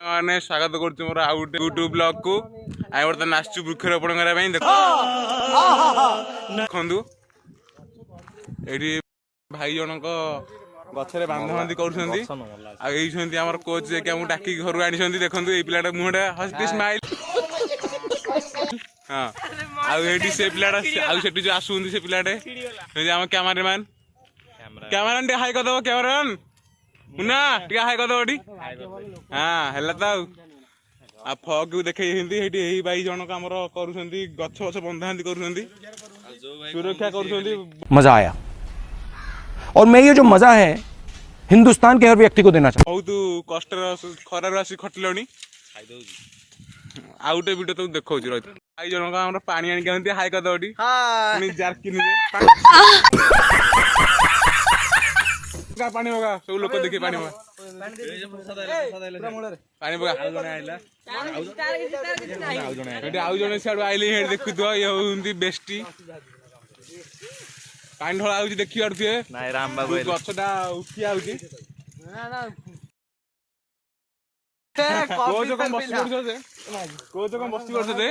मैंने स्वागत कर मोर आउ यूट्यूब ब्लॉग को आई बर्तमान आसु वृक्षरोपण करने देखु ये भाई जनक गचरे बांधा बांधि कर कोच जे डाक घर आनी देखो ये पिलाटा मुहटा हस्ती स्माइल हाँ आउे से पिलाटा जो आसुँच से पिलाटे आम कैमरामैन कैमरामैन टे हाई करदे कैमरामैन मुन्ना टे हाई करदे हाँ है तो आ फग देखे भाई जनक आमर कर गछ गछ बंधा कर सुरक्षा कर मजा आया और मैं ये जो मजा है हिंदुस्तान के हर व्यक्ति को देना चाहता हूं। बहुत कष्ट खरार आसी खटिलनी आउटे वीडियो तो देखा भाई जनक आम पानी आनी हाई करदे जारकिन पानी मगा सब लोग देखिए पानी मगा पानी मगा आउ जने सियाडू आइले देखु ये बेस्टी पानी ढला आउची देखि आउथे नाइ राम बाबू गछटा उठी आउची को जो कम बस पड़छो से को जो कम बस पड़छो से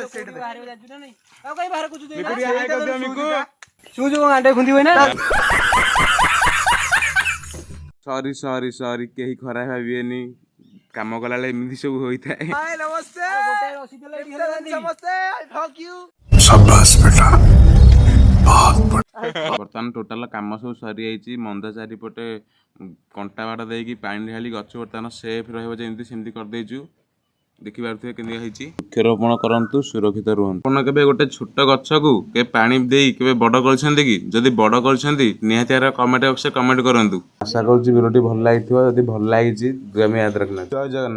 सेट बाहर जाजु ना नहीं आ कई बाहर कुछ दे मिकुड़ी हाय कर दे मिकु सु जो आंडे खुंदी होय ना सॉरी सॉरी सॉरी केही खरा भाबिएनी काम कला ले एमिति सब होई थाए हाय नमस्ते नमस्ते आई फक यू शाबाश बेटा बर्तमान टोटाल कम सब सरी जाइए मंदा चारिपटे कंटा बाड़ देकी पानी ढाली गच बर्तमान सेफ रही करदेचु देखिपे के वृक्षरोपण करूँ सुरक्षित रुहतु आप के गोटे छोट गछ को के पानी दे के बड़ कर जदि बड़ कर निहाती कमेंट बक्स कमेंट करूँ आशा करुँच वीडियो भल लगी भल लगी याद रखना जय जगन्नाथ।